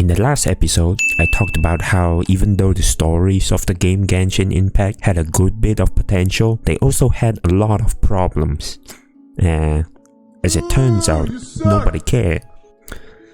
In the last episode, I talked about how even though the stories of the game Genshin Impact had a good bit of potential, they also had a lot of problems. As it turns out, nobody cared.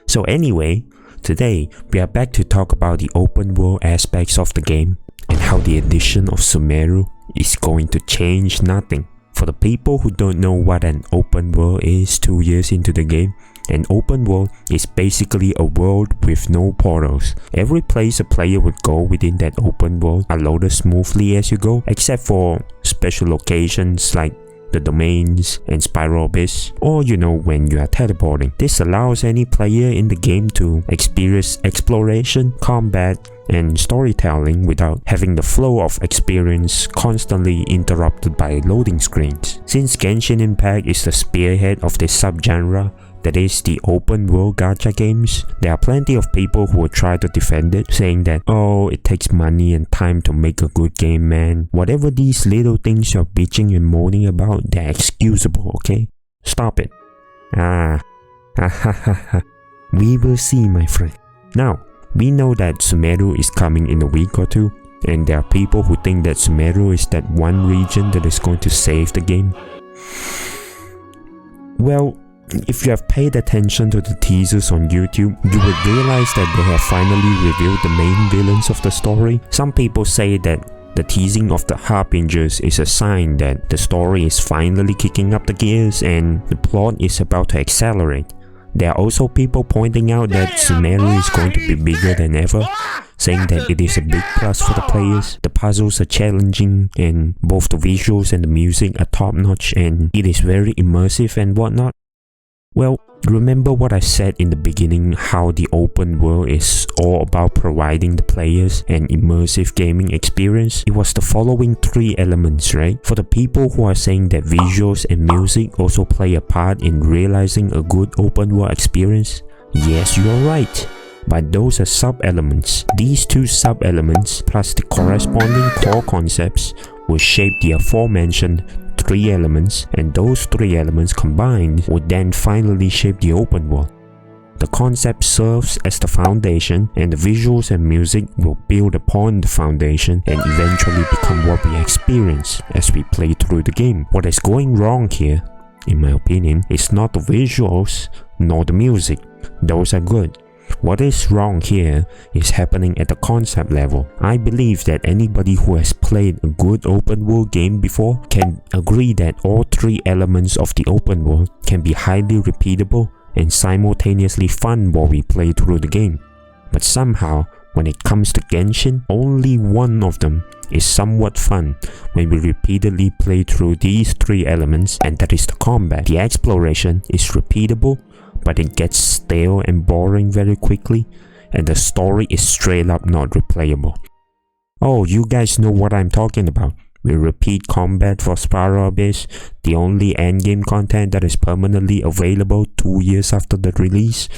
So anyway, today we are back to talk about the open world aspects of the game and how the addition of Sumeru is going to change nothing. For the people who don't know what an open world is 2 years into the game, an open world is basically a world with no portals. Every place a player would go within that open world are loaded smoothly as you go, except for special locations like the domains and spiral abyss, or when you are teleporting. This allows any player in the game to experience exploration, combat, and storytelling without having the flow of experience constantly interrupted by loading screens. Since Genshin Impact is the spearhead of this subgenre, that is the open world gacha games, there are plenty of people who will try to defend it, saying that, oh, it takes money and time to make a good game, man. Whatever these little things you're bitching and moaning about, they're excusable, okay? Stop it. We will see, my friend. Now, we know that Sumeru is coming in a week or two, and there are people who think that Sumeru is that one region that is going to save the game. Well, if you have paid attention to the teasers on YouTube, you would realize that they have finally revealed the main villains of the story. Some people say that the teasing of the Harbingers is a sign that the story is finally kicking up the gears and the plot is about to accelerate. There are also people pointing out that Sumeru is going to be bigger than ever, saying that it is a big plus for the players. The puzzles are challenging and both the visuals and the music are top notch and it is very immersive and whatnot. Well, remember what I said in the beginning, how the open world is all about providing the players an immersive gaming experience? It was the following 3 elements, right? For the people who are saying that visuals and music also play a part in realizing a good open world experience, yes, you are right. But those are sub-elements. These 2 sub-elements plus the corresponding core concepts will shape the aforementioned 3 elements, and those 3 elements combined would then finally shape the open world. The concept serves as the foundation, and the visuals and music will build upon the foundation and eventually become what we experience as we play through the game. What is going wrong here, in my opinion, is not the visuals nor the music. Those are good. What is wrong here is happening at the concept level. I believe that anybody who has played a good open world game before can agree that all 3 elements of the open world can be highly repeatable and simultaneously fun while we play through the game. But somehow, when it comes to Genshin, only one of them is somewhat fun when we repeatedly play through these 3 elements, and that is the combat. The exploration is repeatable, but it gets stale and boring very quickly, and the story is straight up not replayable. Oh, you guys know what I'm talking about. We repeat combat for Spiral Abyss, the only endgame content that is permanently available 2 years after the release.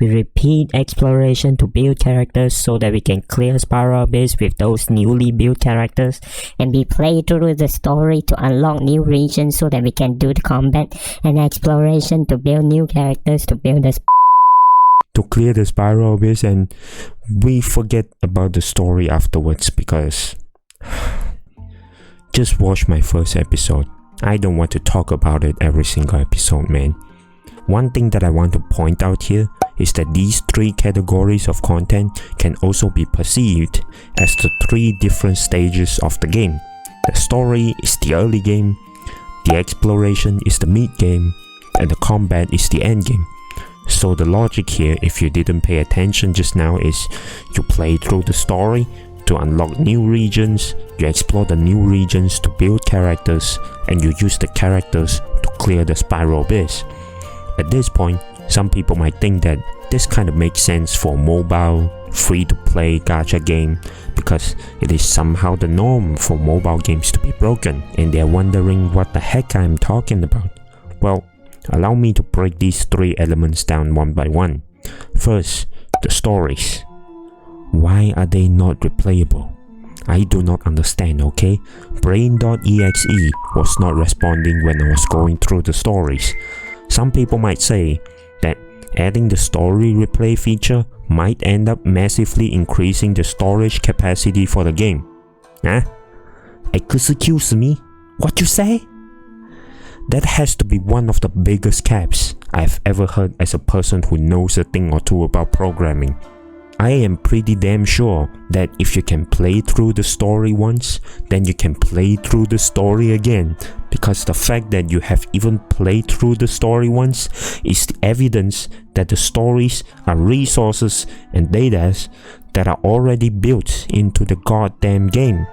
We repeat exploration to build characters so that we can clear Spiral Abyss with those newly built characters, and we play through the story to unlock new regions so that we can do the combat and exploration to build new characters to build the to clear the Spiral Abyss, and we forget about the story afterwards because just watch my first episode. I don't want to talk about it every single episode, man. One thing that I want to point out here is that these 3 categories of content can also be perceived as the 3 different stages of the game. The story is the early game, the exploration is the mid game, and the combat is the end game. So the logic here, if you didn't pay attention just now, is you play through the story to unlock new regions, you explore the new regions to build characters, and you use the characters to clear the Spiral Abyss. At this point, some people might think that this kind of makes sense for a mobile, free-to-play gacha game because it is somehow the norm for mobile games to be broken, and they're wondering what the heck I'm talking about. Well, allow me to break these 3 elements down one by one. First, the stories. Why are they not replayable? I do not understand, okay? Brain.exe was not responding when I was going through the stories. Some people might say that adding the story replay feature might end up massively increasing the storage capacity for the game. Huh? Excuse me? What you say? That has to be one of the biggest caps I've ever heard as a person who knows a thing or two about programming. I am pretty damn sure that if you can play through the story once, then you can play through the story again, because the fact that you have even played through the story once is the evidence that the stories are resources and data that are already built into the goddamn game.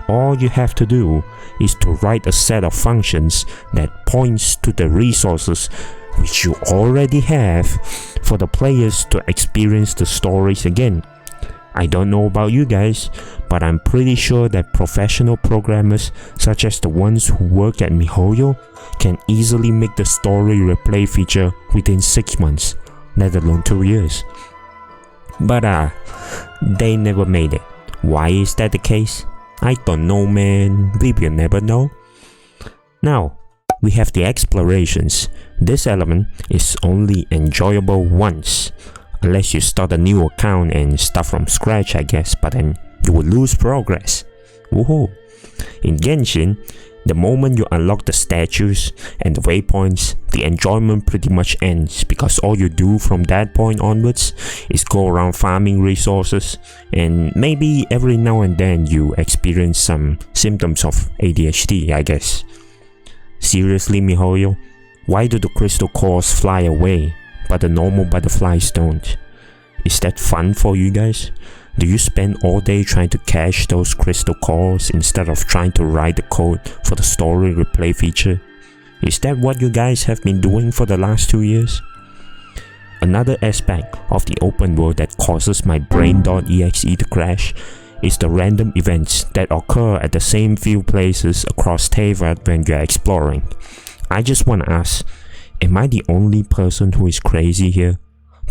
All you have to do is to write a set of functions that points to the resources which you already have for the players to experience the stories again. I don't know about you guys, but I'm pretty sure that professional programmers such as the ones who work at MiHoYo can easily make the story replay feature within 6 months, let alone 2 years. But they never made it. Why is that the case? I don't know, man. We will never know. Now, we have the explorations. This element is only enjoyable once, unless you start a new account and start from scratch, I guess, but then you will lose progress. Woohoo! In Genshin, the moment you unlock the statues and the waypoints, the enjoyment pretty much ends, because all you do from that point onwards is go around farming resources, and maybe every now and then you experience some symptoms of ADHD, I guess. Seriously, MiHoYo? Why do the crystal cores fly away, but the normal butterflies don't? Is that fun for you guys? Do you spend all day trying to catch those crystal cores instead of trying to write the code for the story replay feature? Is that what you guys have been doing for the last 2 years? Another aspect of the open world that causes my brain.exe to crash is the random events that occur at the same few places across Teyvat when you're exploring. I just want to ask, am I the only person who is crazy here?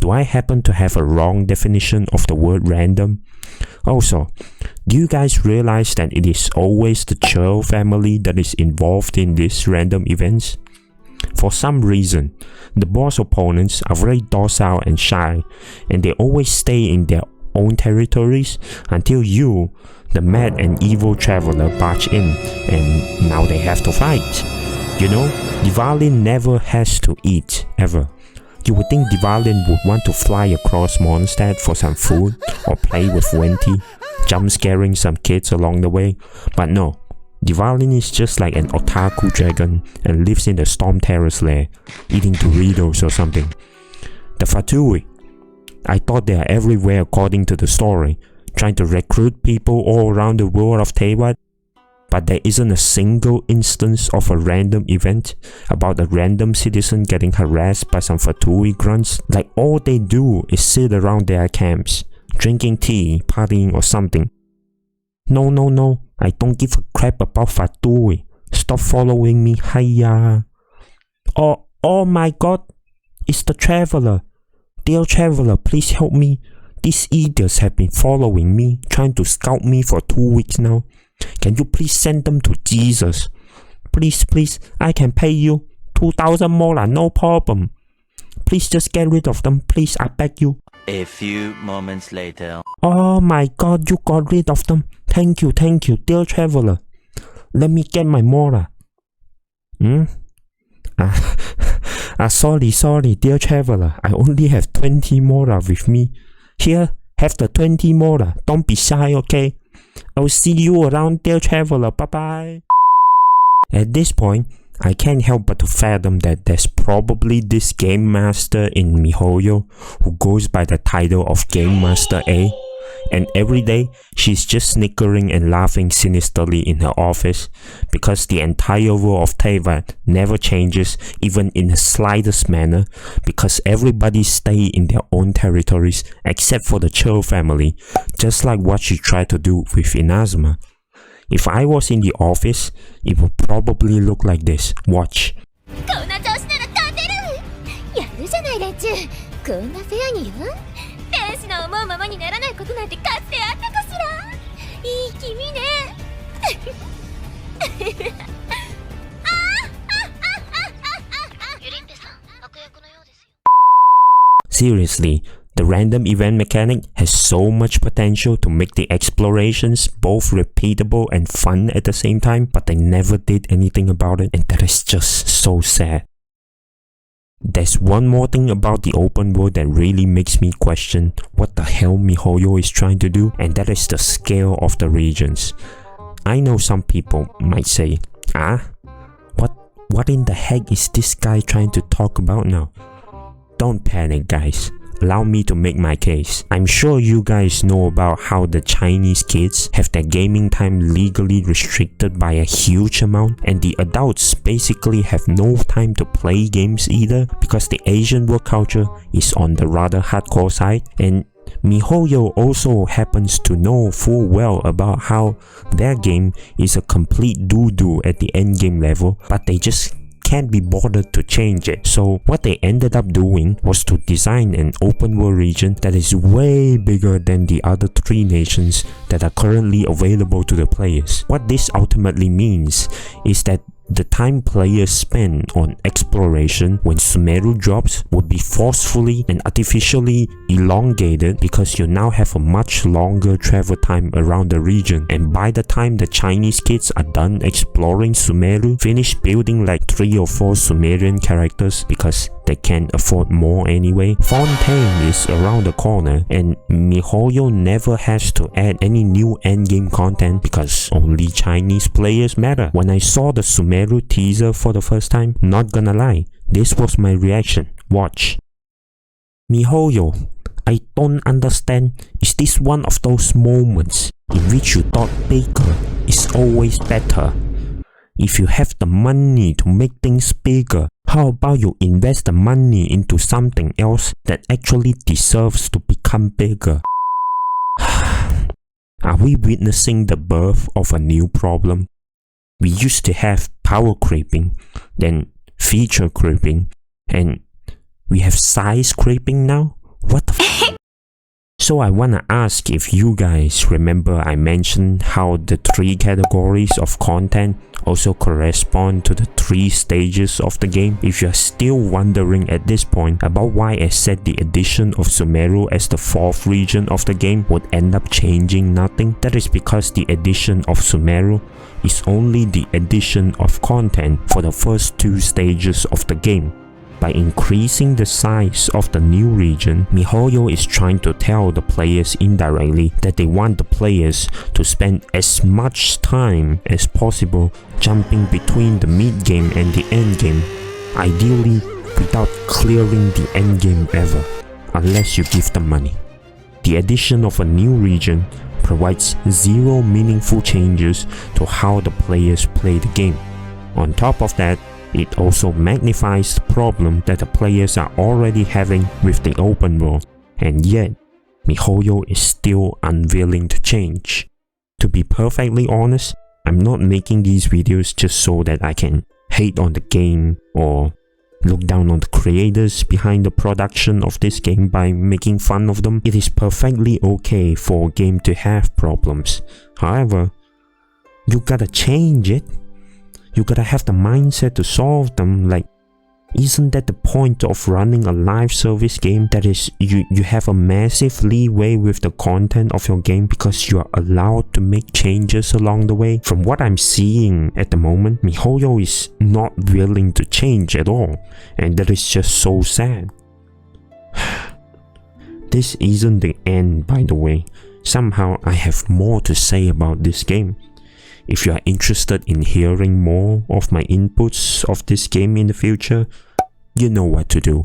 Do I happen to have a wrong definition of the word random? Also, do you guys realize that it is always the Churl family that is involved in these random events? For some reason, the boss opponents are very docile and shy, and they always stay in their own territories until you, the mad and evil traveler, barge in, and now they have to fight. You know, Divalin never has to eat, ever. You would think Divalin would want to fly across Mondstadt for some food or play with Venti, jump scaring some kids along the way, but no. Divalin is just like an otaku dragon and lives in the Storm Terrace lair, eating Doritos or something. The Fatui. I thought they are everywhere according to the story, trying to recruit people all around the world of Teyvat, but there isn't a single instance of a random event about a random citizen getting harassed by some Fatui grunts. Like all they do is sit around their camps, drinking tea, partying or something. No, I don't give a crap about Fatui. Stop following me, hiya. Oh my god, it's the Traveler. Dear Traveler, please help me. These idiots have been following me, trying to scout me for 2 weeks now. Can you please send them to Jesus? Please, I can pay you 2,000 more, no problem. Please just get rid of them, please, I beg you. A few moments later. Oh my god, you got rid of them. Thank you, dear Traveler. Let me get my Mora. Sorry, dear Traveler. I only have 20 Mora with me. Here, have the 20 Mora. Don't be shy, okay? I'll see you around, dear Traveler. Bye-bye. At this point, I can't help but to fathom that there's probably this Game Master in MiHoYo who goes by the title of Game Master A, and every day she's just snickering and laughing sinisterly in her office because the entire world of Teyvat never changes even in the slightest manner, because everybody stay in their own territories except for the Churl family, just like what she tried to do with Inazuma. If I was in the office, it would probably look like this. Watch. こんな調子なら勝てる。やるじゃない連中。こんなフェアによ。天使の思うままにならないことなんてかつてあったかしら。いい君ね。Seriously, The random event mechanic has so much potential to make the explorations both repeatable and fun at the same time, but they never did anything about it, and that is just so sad. There's one more thing about the open world that really makes me question what the hell MiHoYo is trying to do, and that is the scale of the regions. I know some people might say, what in the heck is this guy trying to talk about now? Don't panic, guys. Allow me to make my case. I'm sure you guys know about how the Chinese kids have their gaming time legally restricted by a huge amount, and the adults basically have no time to play games either because the Asian work culture is on the rather hardcore side, and MiHoYo also happens to know full well about how their game is a complete doo-doo at the endgame level, but they just can't be bothered to change it. So what they ended up doing was to design an open world region that is way bigger than the other 3 nations that are currently available to the players. What this ultimately means is that the time players spend on exploration when Sumeru drops would be forcefully and artificially elongated because you now have a much longer travel time around the region, and by the time the Chinese kids are done exploring Sumeru, finish building like 3 or 4 Sumerian characters because they can't afford more anyway, Fontaine is around the corner, and MiHoYo never has to add any new endgame content because only Chinese players matter. When I saw the Sumeru teaser for the first time, not gonna lie, this was my reaction. Watch. MiHoYo, I don't understand. Is this one of those moments in which you thought bigger is always better? If you have the money to make things bigger, how about you invest the money into something else that actually deserves to become bigger? Are we witnessing the birth of a new problem? We used to have power creeping, then feature creeping, and we have size creeping now? What the f? So I wanna ask if you guys remember I mentioned how the 3 categories of content also correspond to the 3 stages of the game. If you're still wondering at this point about why I said the addition of Sumeru as the 4th region of the game would end up changing nothing, that is because the addition of Sumeru is only the addition of content for the first 2 stages of the game. By increasing the size of the new region, MiHoYo is trying to tell the players indirectly that they want the players to spend as much time as possible jumping between the mid-game and the end-game, ideally without clearing the end-game ever, unless you give them money. The addition of a new region provides 0 meaningful changes to how the players play the game. On top of that, it also magnifies the problem that the players are already having with the open world, and yet MiHoYo is still unwilling to change. To be perfectly honest, I'm not making these videos just so that I can hate on the game or look down on the creators behind the production of this game by making fun of them. It is perfectly okay for a game to have problems. However, you gotta change it. You gotta have the mindset to solve them. Like, isn't that the point of running a live service game? That is, you have a massive leeway with the content of your game because you are allowed to make changes along the way. From what I'm seeing at the moment, MiHoYo is not willing to change at all, and that is just so sad. This isn't the end, by the way. Somehow I have more to say about this game. If you are interested in hearing more of my inputs of this game in the future, you know what to do.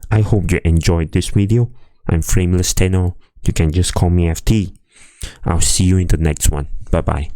I hope you enjoyed this video. I'm Frameless Tenno. You can just call me FT. I'll see you in the next one. Bye bye.